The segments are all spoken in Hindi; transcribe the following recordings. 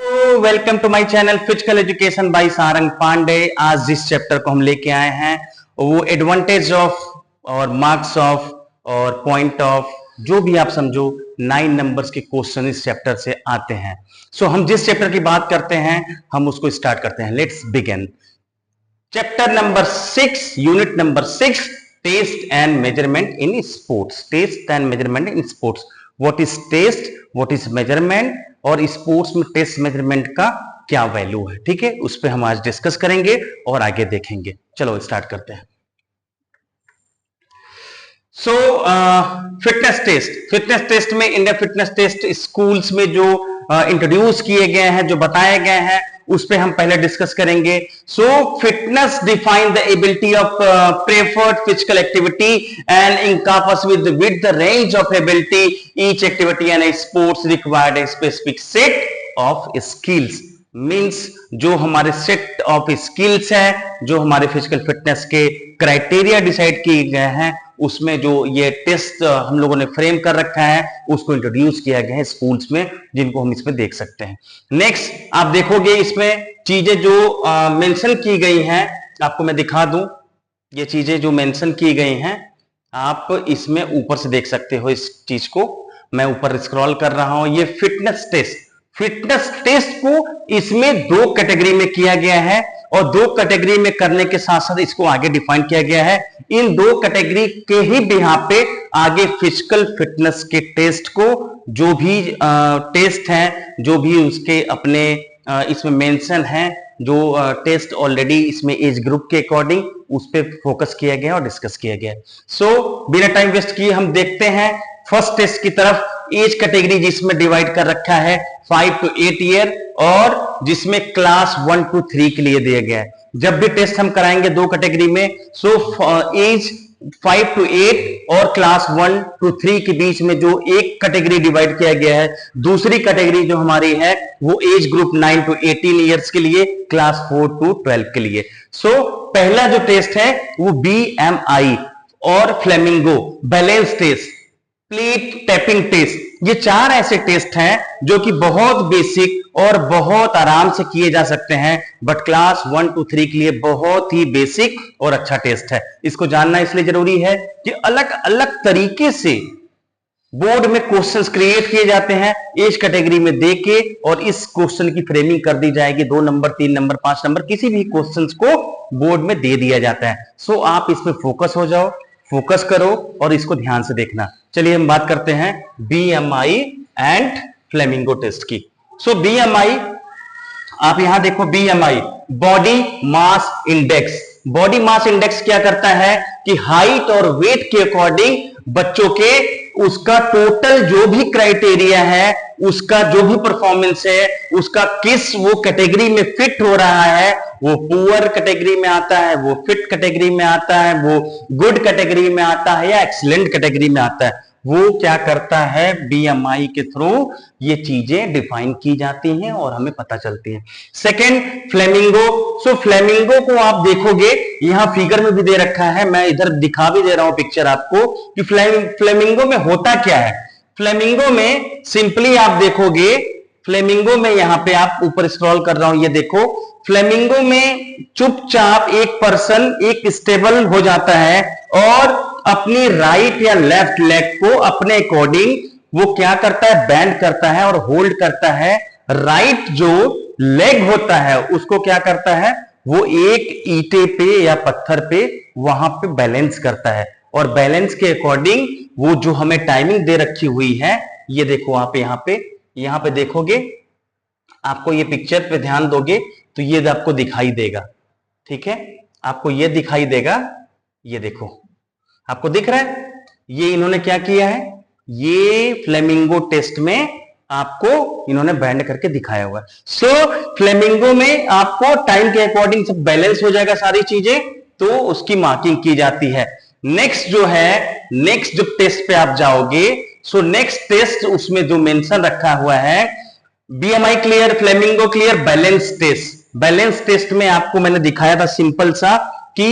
तो welcome to my channel physical education by Sarang Pandey. आज जिस चैप्टर को हम लेके आए हैं वो एडवांटेज ऑफ और मार्क्स ऑफ और पॉइंट ऑफ, जो भी आप समझो, 9 नंबर्स के क्वेश्चन इस चैप्टर से आते हैं। सो हम जिस चैप्टर की बात करते हैं हम उसको स्टार्ट करते हैं। Let's begin. Chapter number 6, unit number 6, test and measurement in sports. Test and measurement in sports. What is test, what is measurement, और स्पोर्ट्स में टेस्ट मेजरमेंट का क्या वैल्यू है। ठीक है, उस पर हम आज डिस्कस करेंगे और आगे देखेंगे। चलो स्टार्ट करते हैं। सो फिटनेस टेस्ट में, इंडिया फिटनेस टेस्ट स्कूल्स में जो इंट्रोड्यूस किए गए हैं, जो बताए गए हैं, उस पे हम पहले डिस्कस करेंगे। सो fitness define the ability of preferred physical activity and encompass with the range of ability each activity and sports required a specific set of skills। Means जो हमारे सेट ऑफ स्किल्स है, जो हमारे फिजिकल फिटनेस के क्राइटेरिया डिसाइड किए गए हैं, उसमें जो ये टेस्ट हम लोगों ने फ्रेम कर रखा है उसको इंट्रोड्यूस किया गया है स्कूल्स में, जिनको हम इसमें देख सकते हैं। नेक्स्ट आप देखोगे इसमें चीजें जो मेंशन की गई हैं, आपको मैं दिखा दूं। ये चीजें जो मेंशन की गई हैं आप इसमें ऊपर से देख सकते हो। इस चीज को मैं ऊपर स्क्रॉल कर रहा हूं। ये फिटनेस टेस्ट को इसमें 2 कैटेगरी में किया गया है और 2 कैटेगरी में करने के साथ साथ इसको आगे डिफाइन किया गया है। इन 2 कैटेगरी के ही बिहार पे आगे फिजिकल फिटनेस के टेस्ट को, जो भी टेस्ट हैं, जो भी उसके अपने इसमें मेंशन है, जो टेस्ट ऑलरेडी इसमें एज ग्रुप के अकॉर्डिंग उस पर फोकस किया गया और डिस्कस किया गया। सो बिना टाइम वेस्ट किए हम देखते हैं फर्स्ट टेस्ट की तरफ। एज कैटेगरी जिसमें डिवाइड कर रखा है 5 to 8 ईयर, और जिसमें क्लास 1 to 3 के लिए दिया गया है। जब भी टेस्ट हम कराएंगे 2 कैटेगरी में, सो एज 5 to 8 और क्लास 1 to 3 के बीच में जो एक कैटेगरी डिवाइड किया गया है, दूसरी कैटेगरी जो हमारी है वो एज ग्रुप 9 to 18 ईयर्स के लिए, क्लास 4 to 12 के लिए। सो पहला जो टेस्ट है वो BMI और flamingo balance test, plate tapping test, ये 4 ऐसे टेस्ट हैं जो कि बहुत बेसिक और बहुत आराम से किए जा सकते हैं, बट क्लास 1 to 3 के लिए बहुत ही बेसिक और अच्छा टेस्ट है। इसको जानना इसलिए जरूरी है कि अलग अलग तरीके से बोर्ड में क्वेश्चंस क्रिएट किए जाते हैं एज कैटेगरी में देके, और इस क्वेश्चन की फ्रेमिंग कर दी जाएगी। 2 नंबर, 3 नंबर, 5 नंबर, किसी भी क्वेश्चंस को बोर्ड में दे दिया जाता है। सो आप इसमें फोकस हो जाओ, फोकस करो और इसको ध्यान से देखना। चलिए हम बात करते हैं BMI एंड फ्लेमिंगो टेस्ट की। सो BMI, आप यहां देखो, BMI body mass index. Body mass index क्या करता है कि हाइट और वेट के अकॉर्डिंग बच्चों के उसका टोटल जो भी क्राइटेरिया है, उसका जो भी परफॉर्मेंस है, उसका किस वो कैटेगरी में फिट हो रहा है, वो पुअर कैटेगरी में आता है, वो फिट कैटेगरी में आता है, वो गुड कैटेगरी में आता है, या एक्सीलेंट कैटेगरी में आता है, वो क्या करता है BMI के थ्रू ये चीजें डिफाइन की जाती हैं और हमें पता चलती हैं। Second, flamingo. सो फ्लेमिंगो को आप देखोगे, यहां फिगर में भी दे रखा है, मैं इधर दिखा भी दे रहा हूं पिक्चर आपको कि फ्लेमिंगो में होता क्या है। फ्लेमिंगो में सिंपली आप देखोगे, फ्लेमिंगो में यहां पे आप ऊपर स्क्रॉल कर रहा हूं, ये देखो, फ्लेमिंगो में चुपचाप एक पर्सन एक स्टेबल हो जाता है और अपनी राइट या लेफ्ट लेग को अपने अकॉर्डिंग वो क्या करता है, बैंड करता है और होल्ड करता है। राइट जो लेग होता है उसको क्या करता है, वो एक ईंटे पे या पत्थर पे वहां पे बैलेंस करता है, और बैलेंस के अकॉर्डिंग वो जो हमें टाइमिंग दे रखी हुई है, ये देखो आप यहां पे देखोगे, आपको ये पिक्चर पे ध्यान दोगे तो ये आपको दिखाई देगा। ठीक है, आपको ये दिखाई देगा, ये देखो आपको दिख रहा है, ये इन्होंने क्या किया है, ये फ्लेमिंगो टेस्ट में आपको इन्होंने बैंड करके दिखाया हुआ है। सो फ्लेमिंगो में आपको टाइम के अकॉर्डिंग सब बैलेंस हो जाएगा सारी चीजें, तो उसकी मार्किंग की जाती है। नेक्स्ट जो है, नेक्स्ट जो टेस्ट पे आप जाओगे, सो नेक्स्ट टेस्ट उसमें जो मेंशन रखा हुआ है, BMI clear, flamingo clear, balance test. Balance test में आपको मैंने दिखाया था सिंपल सा कि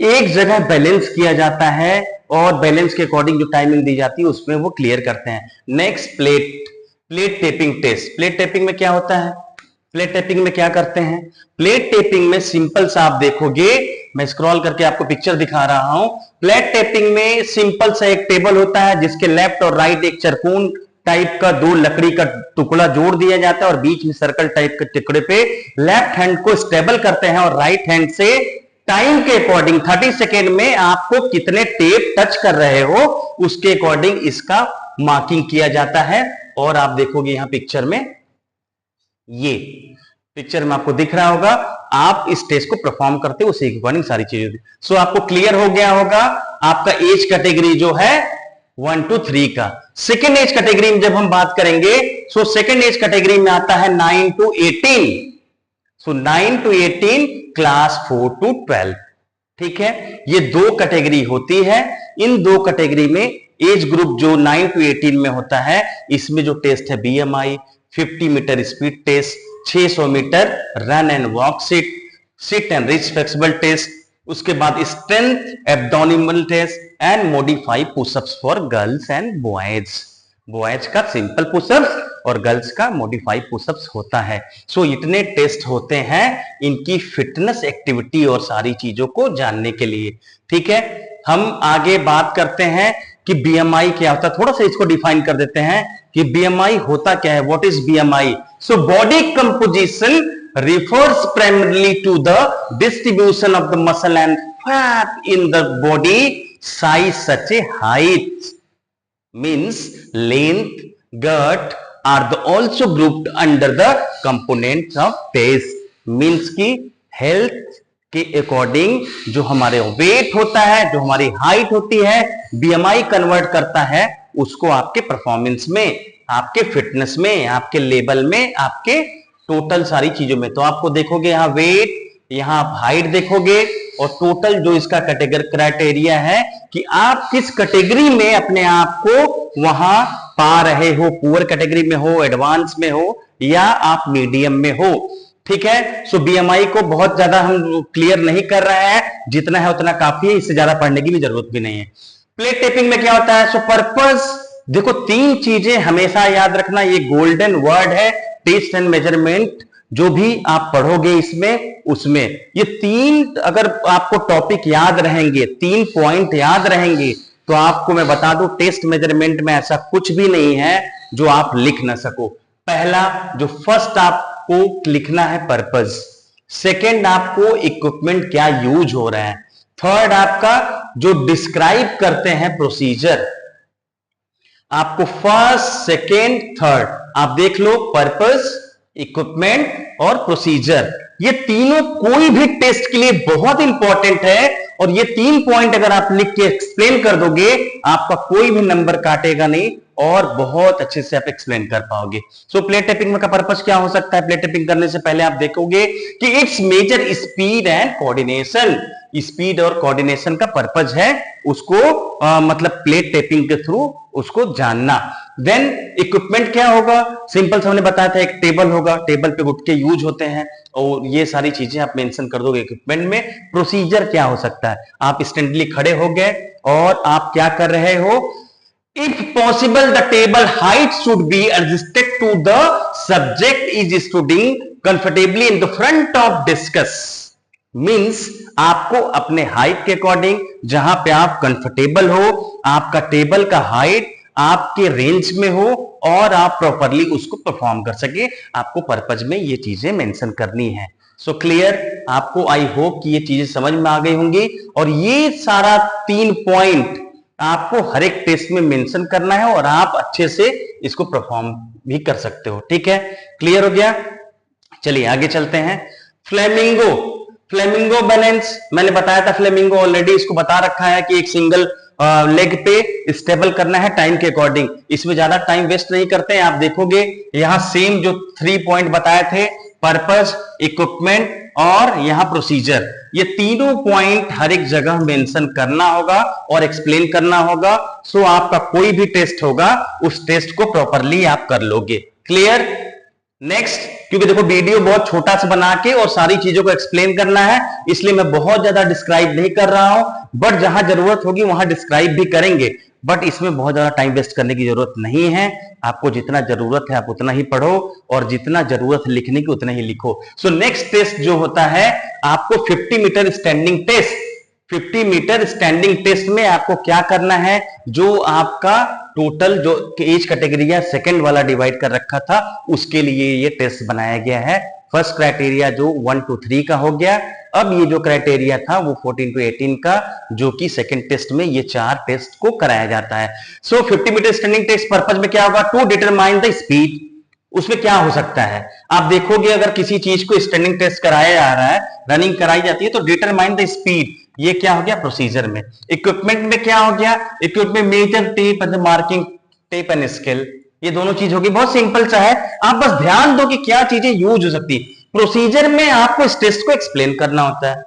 एक जगह बैलेंस किया जाता है और बैलेंस के अकॉर्डिंग जो टाइमिंग दी जाती है उसमें वो क्लियर करते हैं। Next, plate tapping test. Plate tapping में क्या होता है, प्लेट टेपिंग में क्या करते हैं? प्लेट टेपिंग में सिंपल सा आप देखोगे, मैं स्क्रॉल करके आपको पिक्चर दिखा रहा हूं। प्लेट टेपिंग में सिंपल सा एक टेबल होता है जिसके लेफ्ट और राइट एक चरकून टाइप का दो लकड़ी का टुकड़ा जोड़ दिया जाता है और बीच में सर्कल टाइप के टुकड़े पे लेफ्ट हैंड को स्टेबल करते हैं और राइट हैंड से टाइम के अकॉर्डिंग 30 सेकेंड में आपको कितने टेप टच कर रहे हो उसके अकॉर्डिंग इसका मार्किंग किया जाता है। और आप देखोगे यहां पिक्चर में, ये पिक्चर में आपको दिख रहा होगा, आप इस टेस्ट को परफॉर्म करते हो उसी के अकॉर्डिंग सारी चीजें। सो आपको क्लियर हो गया होगा आपका एज कैटेगरी जो है 1 to 3 का। सेकेंड एज कैटेगरी में जब हम बात करेंगे, सो सेकेंड एज कैटेगरी में आता है 9 to 18। So 9 to 18 class 4 to 12। ठीक है, ये दो कैटेगरी होती है। इन दो कैटेगरी में एज ग्रुप जो 9 to 18 में होता है, इसमें जो टेस्ट है BMI, 50 metre speed test, 600 metre run and walk sit and reach flexible test, उसके बाद strength abdominal test and modify pushups for girls and boys. Boys का सिंपल पुशअप्स और गर्ल्स का मॉडिफाई पुशअप्स होता है। सो इतने टेस्ट होते हैं इनकी फिटनेस एक्टिविटी और सारी चीजों को जानने के लिए। ठीक है, हम आगे बात करते हैं कि बीएमआई क्या होता है। थोड़ा सा इसको डिफाइन कर देते हैं कि बीएमआई होता क्या है। What is BMI? So body composition refers primarily to the distribution of the muscle and fat in the body size such a height means length, girth are the also grouped under the components of taste। means की health के अकॉर्डिंग जो हमारे वेट होता है, जो हमारी हाइट होती है, बीएमआई कन्वर्ट करता है उसको आपके परफॉर्मेंस में, आपके फिटनेस में, आपके लेवल में, आपके टोटल सारी चीजों में। तो आपको देखोगे यहां वेट, यहां आप हाइट देखोगे और टोटल जो इसका कैटेगरी क्राइटेरिया है कि आप किस कैटेगरी में अपने आप को वहां पा रहे हो, पुअर कैटेगरी में हो, एडवांस में हो या आप मीडियम में हो। ठीक है, सो बीएमआई को बहुत ज्यादा हम क्लियर नहीं कर रहे हैं, जितना है उतना काफी है, इससे ज्यादा पढ़ने की भी जरूरत भी नहीं है। प्लेट टेपिंग में क्या होता है? सो पर्पस, देखो तीन चीजें हमेशा याद रखना, ये गोल्डन वर्ड है, टेस्ट एंड मेजरमेंट। जो भी आप पढ़ोगे इसमें उसमें ये तीन अगर आपको टॉपिक याद रहेंगे, 3 पॉइंट याद रहेंगे, तो आपको मैं बता दूं टेस्ट मेजरमेंट में ऐसा कुछ भी नहीं है जो आप लिख ना सको। पहला जो फर्स्ट आपको लिखना है पर्पस, सेकेंड आपको इक्विपमेंट क्या यूज हो रहा है, थर्ड आपका जो डिस्क्राइब करते हैं प्रोसीजर। आपको फर्स्ट, सेकेंड, थर्ड आप देख लो, पर्पस, इक्विपमेंट और प्रोसीजर। ये तीनों कोई भी टेस्ट के लिए बहुत इंपॉर्टेंट है और ये 3 पॉइंट अगर आप लिख के एक्सप्लेन कर दोगे आपका कोई भी नंबर काटेगा नहीं और बहुत अच्छे से आप एक्सप्लेन कर पाओगे। सो प्लेट टेपिंग का पर्पस क्या हो सकता है? प्लेट टेपिंग करने से पहले आप देखोगे कि it's measure speed and coordination. Speed और कोऑर्डिनेशन का पर्पस है उसको मतलब प्लेट टेपिंग के थ्रू उसको जानना। देन इक्विपमेंट क्या होगा? सिंपल से हमने बताया था, एक टेबल होगा, टेबल पे गुटके यूज होते हैं और ये सारी चीजें आप मेंशन कर दोगे इक्विपमेंट में। प्रोसीजर क्या हो सकता है? आप स्टैंडली खड़े हो गए और आप क्या कर रहे हो? If possible, the table height should be adjusted to the subject is stooding comfortably in the front of discus। Means आपको अपने हाइट के अकॉर्डिंग जहां पे आप कंफर्टेबल हो, आपका टेबल का हाइट आपके रेंज में हो और आप प्रॉपरली उसको परफॉर्म कर सके, आपको पर्पज में ये चीजें मेंशन करनी है। So clear? आपको आई होप कि ये चीजें समझ में आ गई होंगी और ये सारा 3 पॉइंट आपको हर एक टेस्ट में मेंशन करना है और आप अच्छे से इसको परफॉर्म भी कर सकते हो। ठीक है, क्लियर हो गया? चलिए आगे चलते हैं। फ्लेमिंगो बैलेंस, मैंने बताया था फ्लेमिंगो ऑलरेडी, इसको बता रखा है कि एक सिंगल लेग पे स्टेबल करना है टाइम के अकॉर्डिंग। इसमें ज्यादा टाइम वेस्ट नहीं करते हैं। आप देखोगे यहां सेम जो 3 पॉइंट बताए थे, पर्पस, इक्विपमेंट और यहां प्रोसीजर, ये तीनों पॉइंट हर एक जगह मेंशन करना होगा और एक्सप्लेन करना होगा। सो आपका कोई भी टेस्ट होगा उस टेस्ट को प्रॉपरली आप कर लोगे। क्लियर? नेक्स्ट, क्योंकि देखो वीडियो बहुत छोटा सा बना के और सारी चीजों को एक्सप्लेन करना है, इसलिए मैं बहुत ज्यादा डिस्क्राइब नहीं कर रहा हूं, बट जहां जरूरत होगी वहां डिस्क्राइब भी करेंगे। बट इसमें बहुत ज्यादा टाइम वेस्ट करने की जरूरत नहीं है। आपको जितना जरूरत है आप उतना ही पढ़ो और जितना जरूरत है लिखने की उतना ही लिखो। सो नेक्स्ट टेस्ट जो होता है आपको 50 metre standing test. 50 metre standing test में आपको क्या करना है, जो आपका टोटल जो एज कैटेगरी है सेकंड वाला डिवाइड कर रखा था उसके लिए ये टेस्ट बनाया गया है। फर्स्ट क्राइटेरिया जो 1 to 3 का हो गया, अब ये जो क्राइटेरिया था वो 14 to 18 का, जो कि सेकंड टेस्ट में ये 4 टेस्ट को कराया जाता है। सो 50 मीटर स्टैंडिंग टेस्ट पर्पज में क्या होगा, टू डिटरमाइन द स्पीड। उसमें क्या हो सकता है, आप देखोगे अगर किसी चीज को स्टैंडिंग टेस्ट कराया जा रहा है, रनिंग कराई जाती है, तो डिटरमाइन द स्पीड ये क्या हो गया प्रोसीजर में। इक्विपमेंट में क्या हो गया, equipment measure tape and marking tape and scale, ये दोनों चीज होगी। बहुत सिंपल सा है, आप बस ध्यान दो कि क्या चीजें यूज हो सकती है। प्रोसीजर में आपको इस टेस्ट को एक्सप्लेन करना होता है।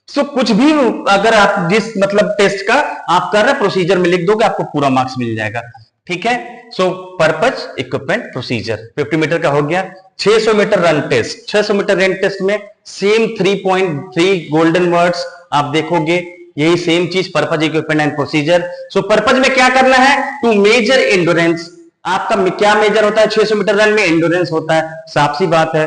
सो कुछ भी अगर आप जिस मतलब टेस्ट का आप कर रहे हैं प्रोसीजर में लिख दोगे आपको पूरा मार्क्स मिल जाएगा। ठीक है। So purpose, equipment, procedure. 50 metre का हो गया। 600 metre run test. 600 metre run test में सेम 3.3 गोल्डन वर्ड्स आप देखोगे, यही सेम चीज purpose, equipment and procedure. So purpose में क्या करना है, टू मेजर एंडोरेंस। आपका क्या मेजर होता है 600 मीटर रन में, एंडोरेंस होता है। साफ सी बात है,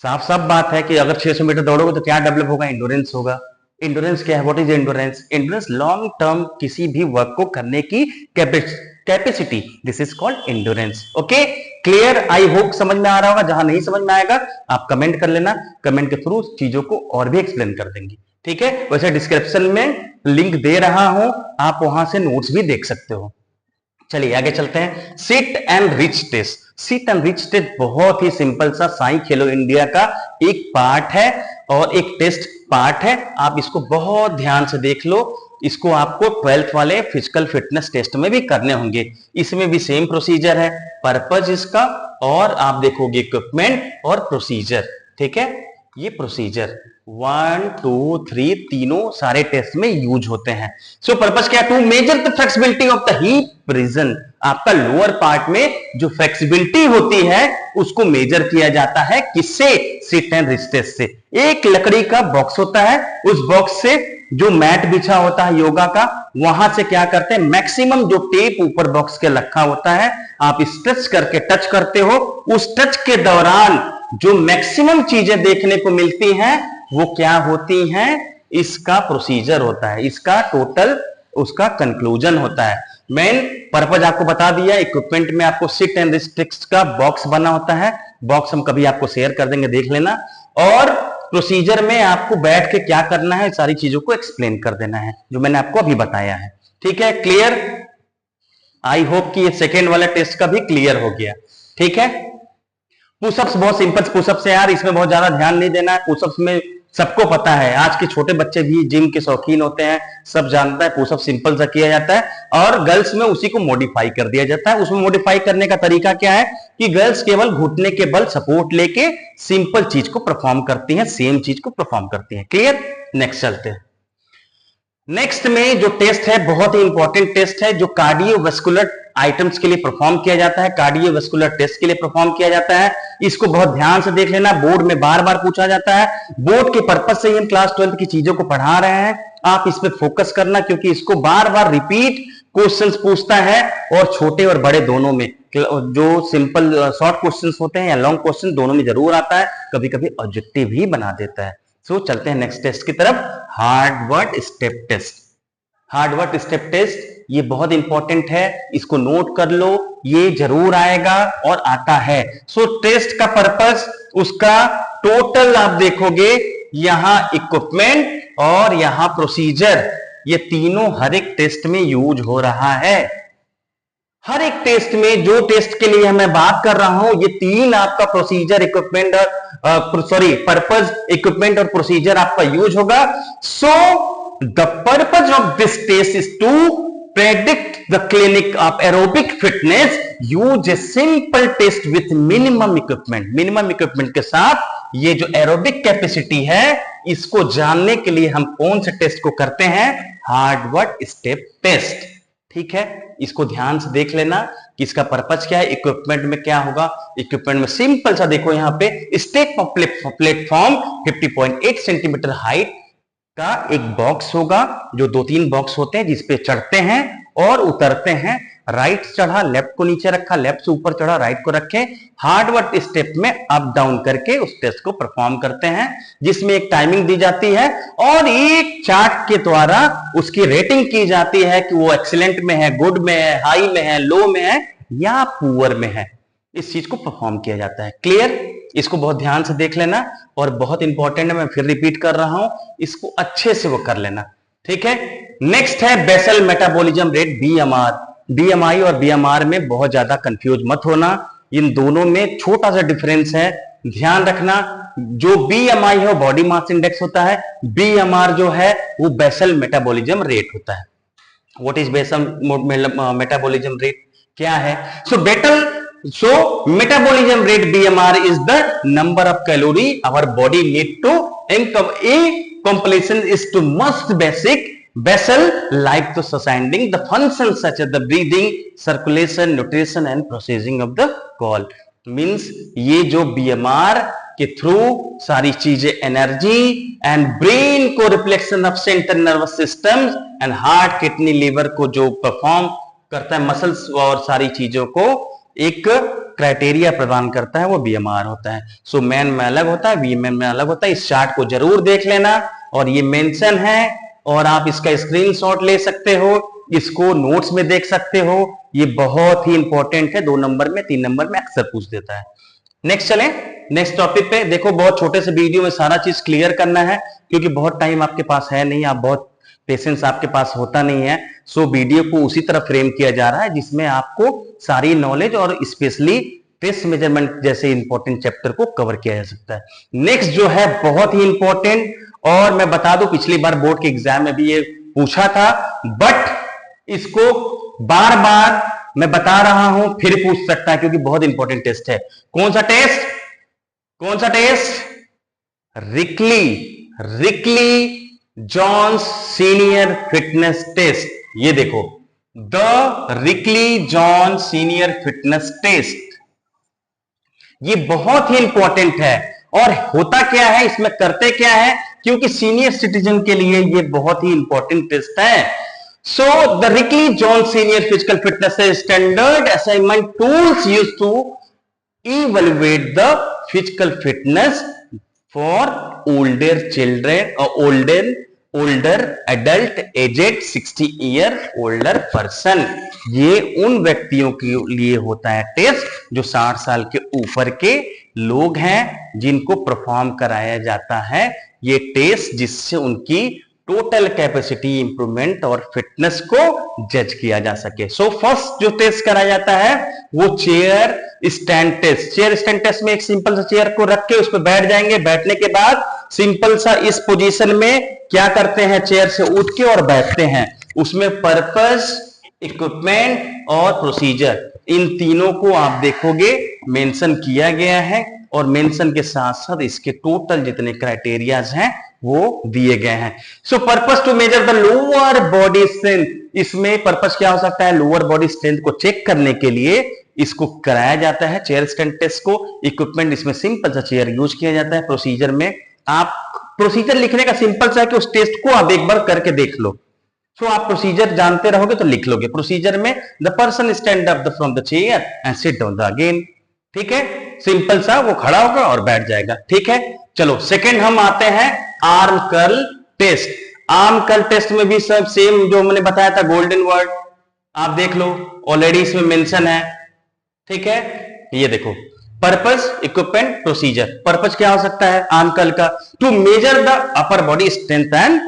साफ साफ बात है कि अगर 600 मीटर दौड़ोगे तो क्या डेवलप होगा, एंडोरेंस होगा। एंडोरेंस क्या है, what is endurance? Endurance long term किसी भी वर्क को करने की capacity, this is called endurance. Okay, clear? I hope समझ में आ रहा होगा। जहां नहीं समझ में आएगा आप कमेंट कर लेना, कमेंट के थ्रू चीजों को और भी एक्सप्लेन कर देंगे। ठीक है। वैसे डिस्क्रिप्शन में लिंक दे रहा हूं, आप वहां से नोट्स भी देख सकते हो। चलिए आगे चलते हैं। Sit and reach test. Sit and reach test बहुत ही सिंपल सा साई खेलो इंडिया का एक पार्ट है और एक टेस्ट पार्ट है। आप इसको बहुत ध्यान से देख लो। इसको आपको 12th वाले फिजिकल फिटनेस टेस्ट में भी करने होंगे। इसमें भी सेम प्रोसीजर है, पर्पज इसका, और आप देखोगे इक्विपमेंट और प्रोसीजर। ठीक है, ये प्रोसीजर 1 2 3 तीनों सारे टेस्ट में यूज होते हैं। सो पर्पस क्या, to measure the flexibility of the hip region. आपका लोअर पार्ट में जो फ्लेक्सिबिलिटी होती है उसको मेजर किया जाता है, किससे? सिट एंड रिच टेस्ट से। एक लकड़ी का बॉक्स होता है, उस बॉक्स से जो मैट बिछा होता है योगा का, वहां से क्या करते हैं, मैक्सिमम जो टेप ऊपर बॉक्स के रखा होता है आप स्ट्रेच करके टच करते हो, उस टच के दौरान जो मैक्सिमम चीजें देखने को मिलती हैं वो क्या होती हैं, इसका प्रोसीजर होता है, इसका टोटल उसका कंक्लूजन होता है। मेन पर्पज आपको बता दिया। इक्विपमेंट में आपको सिट एंड रिच टेस्ट का बॉक्स बना होता है, बॉक्स हम कभी आपको शेयर कर देंगे, देख लेना। और प्रोसीजर में आपको बैठ के क्या करना है, सारी चीजों को एक्सप्लेन कर देना है, जो मैंने आपको अभी बताया है। ठीक है, क्लियर? आई होप कि ये सेकेंड वाला टेस्ट का भी क्लियर हो गया। ठीक है। पुशअप्स बहुत सिंपल पुशअप्स है यार, इसमें बहुत ज्यादा ध्यान नहीं देना है। पुशअप्स में सबको पता है, आज के छोटे बच्चे भी जिम के शौकीन होते हैं, सब जानता है पुशअप सिंपल सा किया जाता है। और गर्ल्स में उसी को मॉडिफाई कर दिया जाता है। उसमें मॉडिफाई करने का तरीका क्या है कि गर्ल्स केवल घुटने के बल सपोर्ट लेके सिंपल चीज को परफॉर्म करती हैं, सेम चीज को परफॉर्म करती हैं। क्लियर? नेक्स्ट चलते हैं। नेक्स्ट में जो टेस्ट है बहुत ही इंपॉर्टेंट टेस्ट है, जो कार्डियोवास्कुलर आइटम्स के लिए परफॉर्म किया जाता है, कार्डियोवास्कुलर टेस्ट के लिए परफॉर्म किया जाता है। इसको बहुत ध्यान से देख लेना, बोर्ड में बार बार पूछा जाता है। बोर्ड के पर्पज से ही हम क्लास 12 की चीजों को पढ़ा रहे हैं, आप इस पे फोकस करना, क्योंकि इसको बार बार रिपीट क्वेश्चंस पूछता है, और छोटे और बड़े दोनों में, जो सिंपल शॉर्ट क्वेश्चंस होते हैं या लॉन्ग क्वेश्चन दोनों में जरूर आता है, कभी कभी ऑब्जेक्टिव भी बना देता है। सो चलते हैं नेक्स्ट टेस्ट की तरफ, Harvard step test. Harvard step test ये बहुत इंपॉर्टेंट है, इसको नोट कर लो, ये जरूर आएगा और आता है। सो टेस्ट का पर्पस, उसका टोटल आप देखोगे, यहां इक्विपमेंट और यहां प्रोसीजर, ये तीनों हर एक टेस्ट में यूज हो रहा है। हर एक टेस्ट में, जो टेस्ट के लिए मैं बात कर रहा हूं, ये तीन आपका प्रोसीजर, इक्विपमेंट और पर्पज, इक्विपमेंट और प्रोसीजर आपका यूज होगा। So the purpose of this test is to predict the clinic of aerobic fitness. Use a simple test with minimum equipment. Minimum equipment के साथ ये जो aerobic capacity है, इसको जानने के लिए हम कौन से टेस्ट को करते हैं, हार्वर्ड स्टेप टेस्ट। ठीक है, इसको ध्यान से देख लेना कि इसका पर्पज क्या है। इक्विपमेंट में क्या होगा, इक्विपमेंट में सिंपल सा देखो, यहाँ पे स्टेप प्लेटफॉर्म 50.8 सेंटीमीटर हाइट का एक बॉक्स होगा, जो 2-3 बॉक्स होते हैं जिसपे चढ़ते हैं, और उतरते हैं। राइट चढ़ा, लेफ्ट को नीचे रखा, लेफ्ट से ऊपर चढ़ा, राइट को रखे, हार्ड वर्क स्टेप में अप डाउन करके उस टेस्ट को परफॉर्म करते हैं, जिसमें एक टाइमिंग दी जाती है और एक चार्ट के द्वारा उसकी रेटिंग की जाती है कि वो एक्सीलेंट में है, गुड में है, हाई में है, लो में है या पुअर में है। इस चीज को परफॉर्म किया जाता है। क्लियर? इसको बहुत ध्यान से देख लेना और बहुत इंपॉर्टेंट है, मैं फिर रिपीट कर रहा हूं, इसको अच्छे से वो कर लेना। ठीक है। नेक्स्ट है basal metabolism rate, BMR. BMI और बीएमआर में बहुत ज्यादा कंफ्यूज मत होना, इन दोनों में छोटा सा डिफरेंस है, ध्यान रखना। जो बीएमआई है वो बॉडी मास इंडेक्स होता है, बीएमआर जो है वो बेसल मेटाबॉलिज्म रेट होता है। What is basal metabolism rate, क्या है? So metabolism rate BMR is the number of calorie our body need to income. A completion is to most basic basal life to sustaining the functions such as the breathing, circulation, nutrition and processing of the call. Means ये जो BMR के थ्रू सारी चीजें एनर्जी एंड ब्रेन को reflection of central nervous system and heart, kidney, liver को जो परफॉर्म करता है, मसल्स और सारी चीजों को एक क्राइटेरिया प्रदान करता है, वो बीएमआर होता है। सो मैन में अलग होता है, वीमेन में अलग होता है। इस चार्ट को जरूर देख लेना और ये मेंशन है और आप इसका स्क्रीनशॉट ले सकते हो, इसको नोट्स में देख सकते हो। ये बहुत ही इंपॉर्टेंट है, 2 नंबर में 3 नंबर में अक्सर पूछ देता है। नेक्स्ट चलें, नेक्स्ट टॉपिक पे। देखो बहुत छोटे से वीडियो में सारा चीज क्लियर करना है क्योंकि बहुत टाइम आपके पास है नहीं, आप बहुत पेशेंस आपके पास होता नहीं है। सो वीडियो को उसी तरह फ्रेम किया जा रहा है जिसमें आपको सारी नॉलेज और स्पेशली टेस्ट मेजरमेंट जैसे इंपॉर्टेंट चैप्टर को कवर किया जा सकता है। नेक्स्ट जो है बहुत ही इंपॉर्टेंट, और मैं बता दूं पिछली बार बोर्ड के एग्जाम में भी ये पूछा था, बट इसको बार बार मैं बता रहा हूं, फिर पूछ सकता है क्योंकि बहुत इंपॉर्टेंट टेस्ट है। कौन सा टेस्ट? कौन सा test? Rikli Jones senior fitness test. ये देखो, the Rikli John senior fitness test, ये बहुत ही इंपॉर्टेंट है। और होता क्या है इसमें, करते क्या है, क्योंकि सीनियर सिटीजन के लिए ये बहुत ही इंपॉर्टेंट टेस्ट है। So the Rikli John senior physical fitness standard assessment tools used to evaluate the physical fitness for older children और older adult aged 60 year older person. ये उन व्यक्तियों के लिए होता है टेस्ट जो 60 साल के ऊपर के लोग हैं, जिनको परफॉर्म कराया जाता है ये टेस्ट, जिससे उनकी टोटल कैपेसिटी इंप्रूवमेंट और फिटनेस को जज किया जा सके। सो फर्स्ट जो टेस्ट कराया जाता है वो chair stand test. Chair stand test में एक सिंपल सा चेयर को रख के उस पर बैठ जाएंगे, बैठने के बाद सिंपल सा इस पोजीशन में क्या करते हैं, चेयर से उठ के और बैठते हैं। उसमें पर्पस, इक्विपमेंट और प्रोसीजर, इन तीनों को आप देखोगे मेंशन किया गया है और मेंशन के साथ साथ इसके टोटल जितने क्राइटेरियाज हैं वो दिए गए हैं। So purpose to measure the lower body strength, इसमें पर्पस क्या हो सकता है, लोअर बॉडी स्ट्रेंथ को चेक करने के लिए इसको कराया जाता है चेयर स्टैंड टेस्ट को। इक्विपमेंट, इसमें सिंपल सा चेयर यूज किया जाता है। प्रोसीजर में आप प्रोसीजर लिखने का सिंपल सा है कि उस टेस्ट को आप एक बार करके देख लो। सो आप प्रोसीजर जानते रहोगे तो लिख लोगे। प्रोसीजर में the person stand up from the chair and sit down the again. ठीक है, सिंपल सा, वो खड़ा होगा और बैठ जाएगा। ठीक है, चलो सेकंड हम आते हैं arm curl test. Arm curl test में भी सब सेम जो मैंने बताया था, गोल्डन वर्ड आप देख लो, ऑलरेडी इसमें मेंशन है। ठीक है, ये देखो, पर्पस, इक्विपमेंट, प्रोसीजर। पर्पस क्या हो सकता है आर्म कर्ल का, to measure the upper body strength and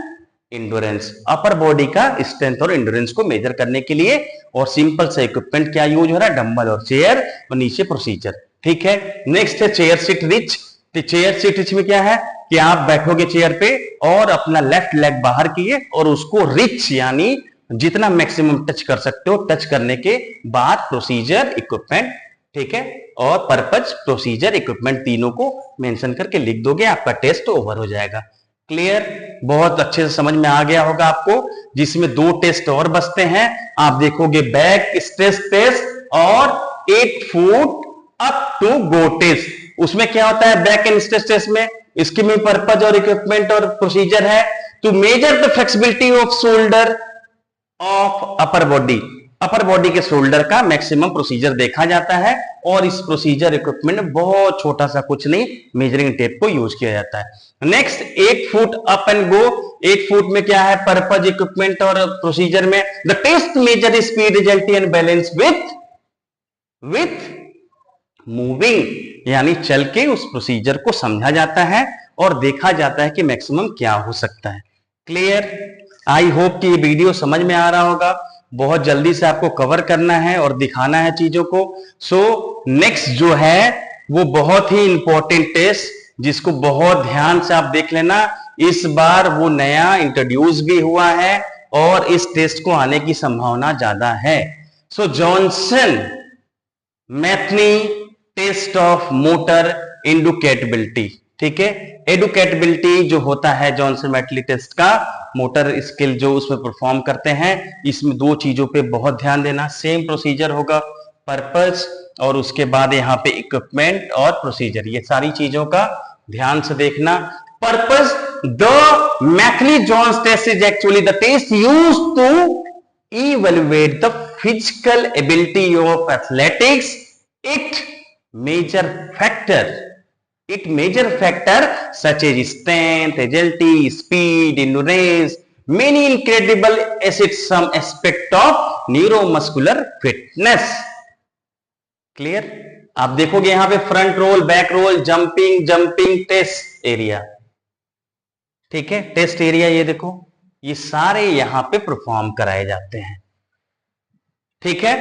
endurance, upper body का स्ट्रेंथ और इंडोरेंस को मेजर करने के लिए। और सिंपल सा इक्विपमेंट क्या यूज हो रहा है, डंबल और चेयर, और नीचे प्रोसीजर। ठीक है, नेक्स्ट है चेयर सिट रिच। तो चेयर सिट रिच में क्या है कि आप बैठोगे चेयर पे और अपना लेफ्ट लेग बाहर किए और उसको रिच यानी जितना मैक्सिमम टच कर सकते हो, टच करने के बाद प्रोसीजर, इक्विपमेंट, ठीक है, और पर्पस, प्रोसीजर, इक्विपमेंट तीनों को मेंशन करके लिख दोगे, आपका टेस्ट ओवर हो जाएगा। क्लियर? बहुत अच्छे से समझ में आ गया होगा आपको। जिसमें 2 टेस्ट और बचते हैं, आप देखोगे बैक स्ट्रेस टेस्ट और 8 foot up to go test. उसमें क्या होता है बैक एंड स्ट्रेस टेस्ट में, इसके में पर्पस और इक्विपमेंट और प्रोसीजर है to measure the flexibility of shoulder of upper body, upper body के शोल्डर का मैक्सिमम प्रोसीजर देखा जाता है और इस प्रोसीजर इक्विपमेंट में बहुत छोटा सा कुछ नहीं मेजरिंग टेप को यूज किया जाता है। Next 8 foot up and go, 8 foot में क्या है पर्पज इक्विपमेंट और प्रोसीजर में द टेस्ट मेजर स्पीड रिजल्टी एंड बैलेंस विथ मूविंग, यानी चल के उस प्रोसीजर को समझा जाता है और देखा जाता है कि मैक्सिमम क्या हो सकता है। क्लियर? आई होप कि ये वीडियो समझ में आ रहा होगा। बहुत जल्दी से आपको कवर करना है और दिखाना है चीजों को। सो नेक्स्ट जो है वो बहुत ही इंपॉर्टेंट टेस्ट जिसको बहुत ध्यान से आप देख लेना। इस बार वो नया इंट्रोड्यूस भी हुआ है और इस टेस्ट को आने की संभावना ज्यादा है। सो जॉनसन मैथनी टेस्ट ऑफ मोटर एडुकेटेबिलिटी, ठीक है। एडुकेटेबिलिटी जो होता है जॉनसन मैथनी टेस्ट का मोटर स्किल जो उसमें परफॉर्म करते हैं, इसमें 2 चीजों पे बहुत ध्यान देना। सेम प्रोसीजर होगा, पर्पस और उसके बाद यहाँ पे इक्विपमेंट और प्रोसीजर, ये सारी चीजों का ध्यान से देखना। Purpose the Mathney Jones test is actually the test used to evaluate the physical ability of athletics. It major factor such as strength, agility, speed, endurance, many incredible assets, some aspect of neuromuscular fitness. Clear? आप देखोगे यहां पे front roll, back roll, jumping test area, ठीक है। टेस्ट एरिया ये देखो, ये सारे यहां पे परफॉर्म कराए जाते हैं, ठीक है।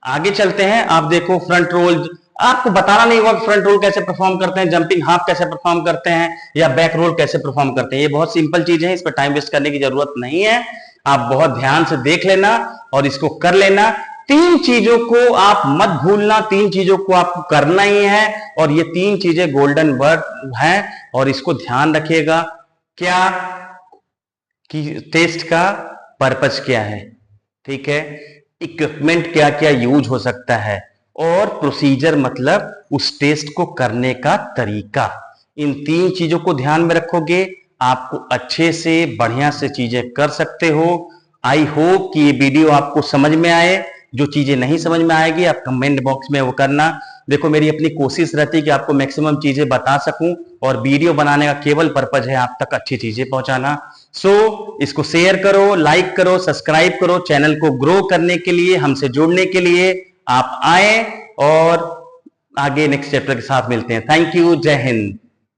आगे चलते हैं। आप देखो फ्रंट रोल, आपको बताना नहीं होगा फ्रंट रोल कैसे परफॉर्म करते हैं, जंपिंग हाफ कैसे परफॉर्म करते हैं या बैक रोल कैसे परफॉर्म करते हैं। ये बहुत सिंपल चीज है, इस पर टाइम वेस्ट करने की जरूरत नहीं है। आप बहुत ध्यान से देख लेना और इसको कर लेना। 3 चीजों को आप मत भूलना, 3 चीजों को आपको करना ही है और ये 3 चीजें गोल्डन वर्ड हैं और इसको ध्यान रखिएगा। क्या कि टेस्ट का पर्पस क्या है, ठीक है, इक्विपमेंट क्या क्या यूज हो सकता है और प्रोसीजर मतलब उस टेस्ट को करने का तरीका। इन 3 चीजों को ध्यान में रखोगे, आपको अच्छे से बढ़िया से चीजें कर सकते हो। आई होप कि ये वीडियो आपको समझ में आए। जो चीजें नहीं समझ में आएगी आप कमेंट बॉक्स में वो करना। देखो मेरी अपनी कोशिश रहती है कि आपको मैक्सिमम चीजें बता सकूं और वीडियो बनाने का केवल पर्पज है आप तक अच्छी चीजें पहुंचाना। सो इसको शेयर करो, लाइक करो, सब्सक्राइब करो। चैनल को ग्रो करने के लिए, हमसे जुड़ने के लिए आप आए और आगे नेक्स्ट चैप्टर के साथ मिलते हैं। थैंक यू, जय हिंद।